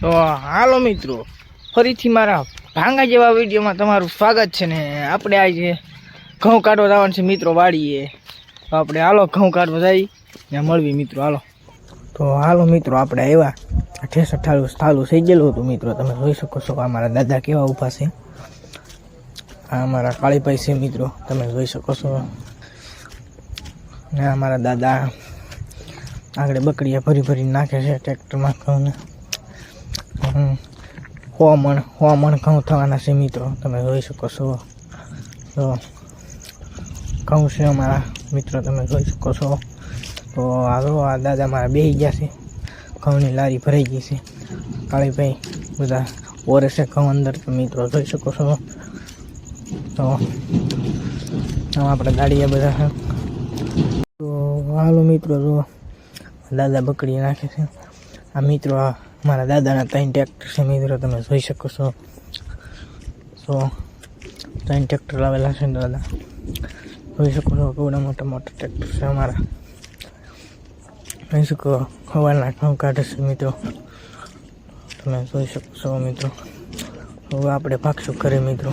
તો હાલો મિત્રો, ફરીથી મારા ભાંગા જેવા વિડીયોમાં તમારું સ્વાગત છે ને. આપણે આજે ઘઉં કાઢવા જવાનું છે મિત્રો વાડીએ. તો આપણે હાલો ઘઉં કાઢવા જઈ ત્યાં મળવી મિત્રો. હાલો મિત્રો, આપણે આવ્યા. 68 થાલું થઈ ગયેલું હતું મિત્રો. તમે જોઈ શકો છો અમારા દાદા કેવા ઊભા છે. આ અમારા કાળીભાઈ છે મિત્રો, તમે જોઈ શકો છો. ને અમારા દાદા આગળ બકડીયા ભરી નાખે છે ટ્રેક્ટરમાં ઘઉંને. 100 મણ ઘઉં થવાના છે મિત્રો, તમે જોઈ શકો છો. તો ઘઉં છે અમારા મિત્રો, તમે જોઈ શકો છો. તો હાલો, આ દાદા મારા બેસી ગયા છે. ઘઉંની લારી ભરાઈ ગઈ છે. કાળીભાઈ બધા ઓરે છે ઘઉં અંદર, તો મિત્રો જોઈ શકો છો. તો આપણે ગાડીએ બધા છે. તો હાલો મિત્રો, જો દાદા બકડી નાખે છે. આ મિત્રો મારા દાદાના 3 ટ્રેક્ટર છે મિત્રો, તમે જોઈ શકો છો. તો 3 ટ્રેક્ટર લાવેલા છે દાદા, જોઈ શકો છો. કેવડા મોટા ટ્રેક્ટર છે અમારા. જોઈ શકો હવાના ઘઉં કાઢે છે મિત્રો, તમે જોઈ શકો છો મિત્રો. હવે આપણે ભાગશું ઘરે મિત્રો.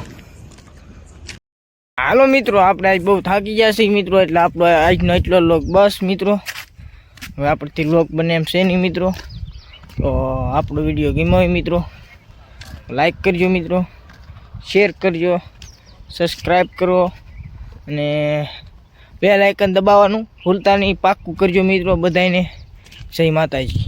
હાલો મિત્રો, આપણે આજ બહુ થાકી ગયા છીએ મિત્રો, એટલે આપણો આજનો એટલો લોક બસ મિત્રો. હવે આપણથી લોક બને એમ છે નહીં મિત્રો. તો આપણો વિડીયો ગમ્યો હોય મિત્રો, લાઈક કરજો મિત્રો, શેર કરજો, સબસ્ક્રાઈબ કરો અને બેલ આઇકન દબાવવાનું ભૂલતા નહીં. પાક્કું કરજો મિત્રો બધાને. જય માતાજી.